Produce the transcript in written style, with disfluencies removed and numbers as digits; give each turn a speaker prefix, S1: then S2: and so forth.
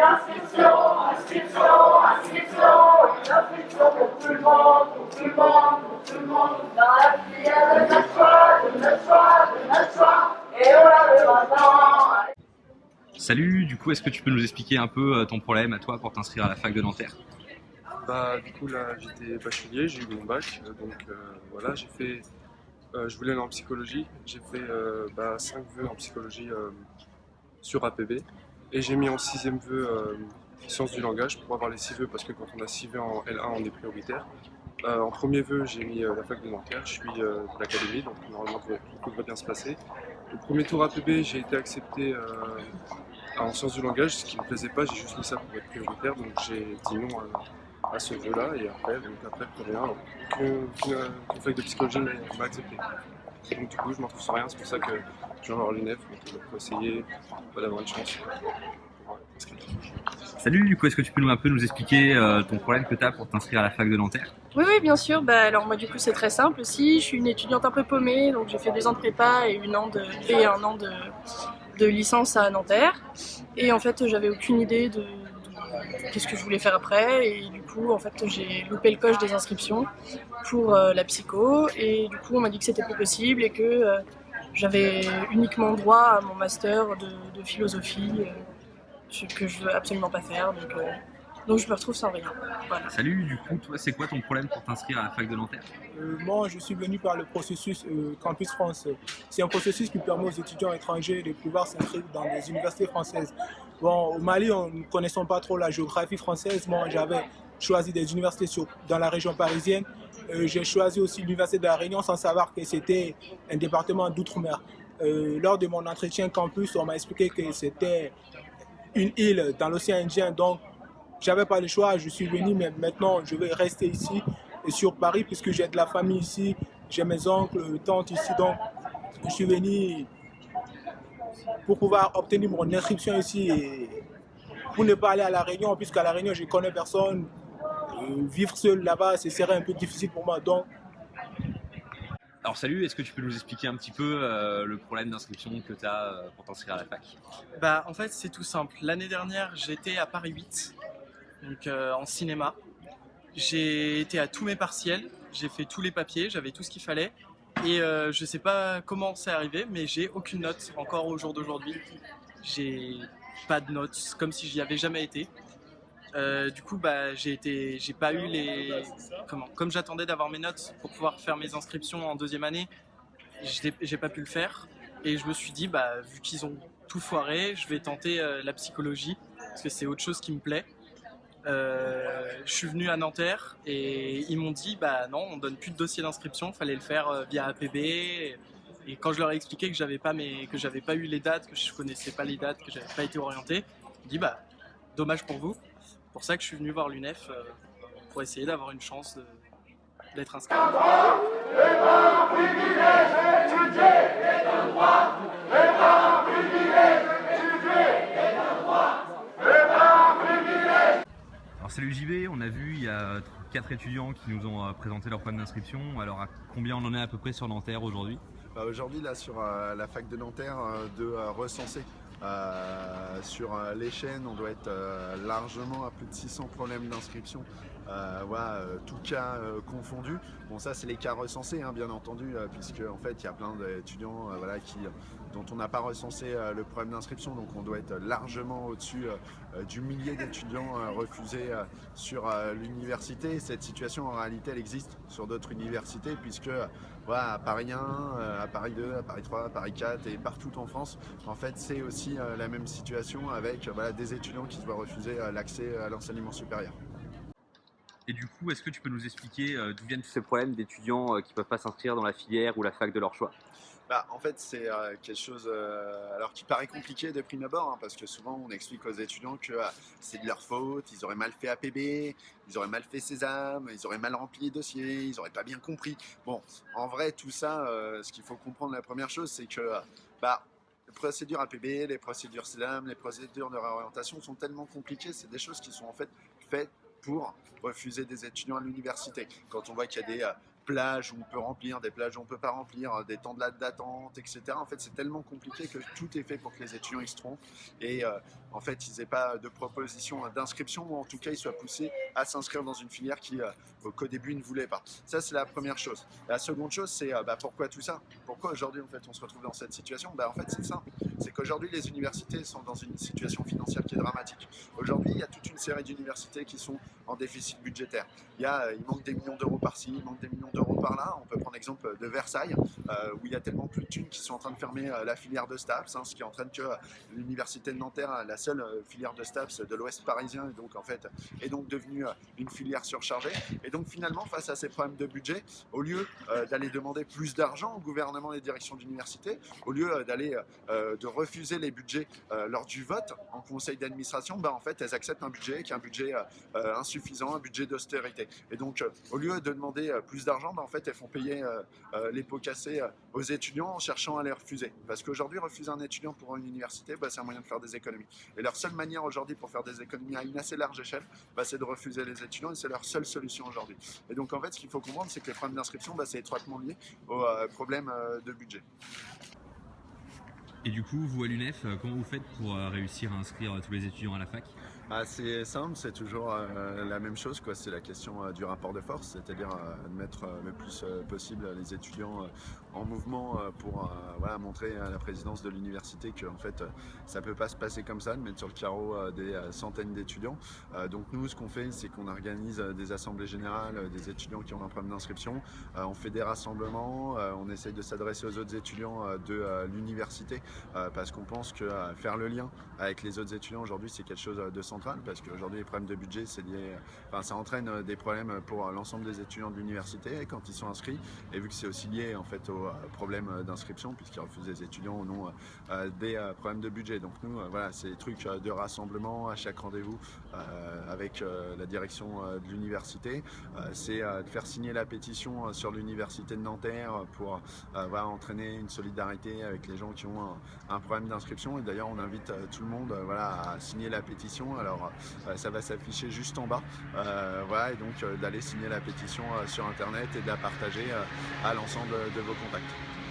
S1: inscription, inscription, inscription, une inscription pour tout le monde, pour tout le monde, pour tout le monde. Dans la filière de notre choix, de notre choix, de notre choix, et on l'a le maintenant.
S2: Salut, du coup, est-ce que tu peux nous expliquer un peu ton problème à toi pour t'inscrire à la fac de Nanterre?
S3: Du coup là j'étais bachelier, j'ai eu mon bac, voilà, je voulais aller en psychologie, j'ai fait 5 vœux en psychologie sur APB et j'ai mis en sixième vœu sciences du langage pour avoir les 6 vœux parce que quand on a 6 vœux en L1 on est prioritaire. En premier vœu j'ai mis la fac de Nanterre, je suis de l'académie donc normalement tout devrait bien se passer. Le premier tour APB j'ai été accepté en sciences du langage, ce qui me plaisait pas, j'ai juste mis ça pour être prioritaire donc j'ai dit non à ce jeu-là et après plus rien, qu'une fac de psychologie m'a accepté. Donc du coup je m'en trouve sans rien, c'est pour ça que je viens voir l'UNEF, donc il faut essayer d'avoir une chance pour inscrire.
S2: Salut, du coup, est-ce que tu peux un peu nous expliquer ton problème que tu as pour t'inscrire à la fac de Nanterre?
S4: Oui, oui, bien sûr. Alors moi, du coup, c'est très simple aussi. Je suis une étudiante un peu paumée, donc j'ai fait 2 ans de prépa et un an de licence à Nanterre. Et en fait, j'avais aucune idée de qu'est-ce que je voulais faire après. Et du coup, en fait, j'ai loupé le coche des inscriptions pour la psycho. Et du coup, on m'a dit que c'était plus possible et que j'avais uniquement droit à mon master de philosophie, que je veux absolument pas faire. Donc je me retrouve sans rien. Voilà.
S2: Salut, du coup, toi, c'est quoi ton problème pour t'inscrire à la fac de Nanterre?
S5: Moi, je suis venu par le processus Campus France. C'est un processus qui permet aux étudiants étrangers de pouvoir s'inscrire dans des universités françaises. Bon, au Mali, ne connaissant pas trop la géographie française, moi, j'avais choisi des universités dans la région parisienne. J'ai choisi aussi l'université de La Réunion sans savoir que c'était un département d'outre-mer. Lors de mon entretien campus, on m'a expliqué que c'était une île dans l'océan Indien, donc j'avais pas le choix, je suis venu, mais maintenant je vais rester ici et sur Paris puisque j'ai de la famille ici, j'ai mes oncles, tantes ici, donc je suis venu pour pouvoir obtenir mon inscription ici et pour ne pas aller à La Réunion, puisqu'à La Réunion je ne connais personne, vivre seul là-bas, ce serait un peu difficile pour moi. Donc,
S2: Alors salut, est-ce que tu peux nous expliquer un petit peu le problème d'inscription que tu as pour t'inscrire à la fac?
S6: En fait, c'est tout simple. L'année dernière, j'étais à Paris 8, donc en cinéma. J'ai été à tous mes partiels, j'ai fait tous les papiers, j'avais tout ce qu'il fallait. Et je sais pas comment c'est arrivé, mais j'ai aucune note encore au jour d'aujourd'hui. J'ai pas de notes, comme si j'y avais jamais été. Du coup, j'ai pas eu comme j'attendais d'avoir mes notes pour pouvoir faire mes inscriptions en deuxième année, j'ai pas pu le faire. Et je me suis dit, vu qu'ils ont tout foiré, je vais tenter la psychologie, parce que c'est autre chose qui me plaît. Je suis venu à Nanterre et ils m'ont dit, non, on donne plus de dossier d'inscription, fallait le faire via APB. Et quand je leur ai expliqué que j'avais pas eu les dates, que je connaissais pas les dates, que j'avais pas été orienté, ils m'ont dit, dommage pour vous. C'est pour ça que je suis venu voir l'UNEF pour essayer d'avoir une chance d'être inscrit.
S2: Alors salut JB, on a vu il y a 4 étudiants qui nous ont présenté leur problème d'inscription. Alors à combien on en est à peu près sur Nanterre aujourd'hui?
S7: Aujourd'hui, là, sur la fac de Nanterre, de recenser sur les chaînes, on doit être largement à plus de 600 problèmes d'inscription, tout cas confondu. Bon, ça, c'est les cas recensés, hein, bien entendu, puisque en fait, il y a plein d'étudiants dont on n'a pas recensé le problème d'inscription, donc on doit être largement au-dessus du millier d'étudiants refusés sur l'université. Cette situation, en réalité, elle existe sur d'autres universités, puisque à Paris 1, à Paris 2, à Paris 3, à Paris 4 et partout en France, en fait, c'est aussi la même situation avec des étudiants qui se voient refuser l'accès à l'enseignement supérieur.
S2: Et du coup, est-ce que tu peux nous expliquer d'où viennent tous ces problèmes d'étudiants qui ne peuvent pas s'inscrire dans la filière ou la fac de leur choix?
S7: En fait, c'est quelque chose qui paraît compliqué de prime abord, hein, parce que souvent on explique aux étudiants que c'est de leur faute, ils auraient mal fait APB, ils auraient mal fait Sésame, ils auraient mal rempli les dossiers, ils n'auraient pas bien compris. Bon, en vrai, tout ça, ce qu'il faut comprendre, la première chose, c'est que les procédures APB, les procédures Sésame, les procédures de réorientation sont tellement compliquées, c'est des choses qui sont en fait faites pour refuser des étudiants à l'université. Quand on voit qu'il y a des plages où on peut remplir, des plages où on ne peut pas remplir, des temps d'attente, etc. En fait, c'est tellement compliqué que tout est fait pour que les étudiants y se trompent et en fait, ils n'aient pas de proposition d'inscription ou en tout cas, ils soient poussés à s'inscrire dans une filière qu'au début, ils ne voulaient pas. Ça, c'est la première chose. La seconde chose, c'est pourquoi tout ça? Pourquoi aujourd'hui, en fait, on se retrouve dans cette situation? En fait, c'est simple. C'est qu'aujourd'hui, les universités sont dans une situation financière qui est dramatique. Aujourd'hui, il y a toute une série d'universités qui sont en déficit budgétaire. Il manque des millions d'euros par-ci, il manque des millions d'euros par-là. On peut prendre l'exemple de Versailles, où il y a tellement plus de thunes qui sont en train de fermer la filière de STAPS, ce qui entraîne que l'université de Nanterre, la seule filière de STAPS de l'Ouest parisien, est donc devenue une filière surchargée. Et donc finalement, face à ces problèmes de budget, au lieu d'aller demander plus d'argent au gouvernement et directions d'université, au lieu de refuser les budgets lors du vote en conseil d'administration, en fait, elles acceptent un budget qui est un budget insuffisant, un budget d'austérité. Et donc, au lieu de demander plus d'argent, en fait, elles font payer les pots cassés aux étudiants en cherchant à les refuser. Parce qu'aujourd'hui, refuser un étudiant pour une université, c'est un moyen de faire des économies. Et leur seule manière aujourd'hui pour faire des économies à une assez large échelle, c'est de refuser les étudiants et c'est leur seule solution aujourd'hui. Et donc, en fait, ce qu'il faut comprendre, c'est que les problèmes d'inscription, c'est étroitement lié aux problèmes de budget.
S2: Et du coup, vous à l'UNEF, comment vous faites pour réussir à inscrire tous les étudiants à la fac?
S7: C'est simple, c'est toujours la même chose, c'est la question du rapport de force, c'est-à-dire de mettre le plus possible les étudiants en mouvement pour montrer à la présidence de l'université que en fait, ça ne peut pas se passer comme ça, de mettre sur le carreau des centaines d'étudiants. Donc nous, ce qu'on fait, c'est qu'on organise des assemblées générales des étudiants qui ont un problème d'inscription, on fait des rassemblements, on essaye de s'adresser aux autres étudiants de l'université parce qu'on pense que faire le lien avec les autres étudiants aujourd'hui, c'est quelque chose de central parce qu'aujourd'hui les problèmes de budget c'est lié, ça entraîne des problèmes pour l'ensemble des étudiants de l'université quand ils sont inscrits et vu que c'est aussi lié en fait aux problèmes d'inscription puisqu'ils refusent des étudiants au nom des problèmes de budget. Donc nous c'est des trucs de rassemblement à chaque rendez-vous avec la direction de l'université, c'est de faire signer la pétition sur l'université de Nanterre pour entraîner une solidarité avec les gens qui ont un problème d'inscription et d'ailleurs on invite tout le monde à signer la pétition. Alors ça va s'afficher juste en bas et donc d'aller signer la pétition sur internet et de la partager à l'ensemble de vos contacts.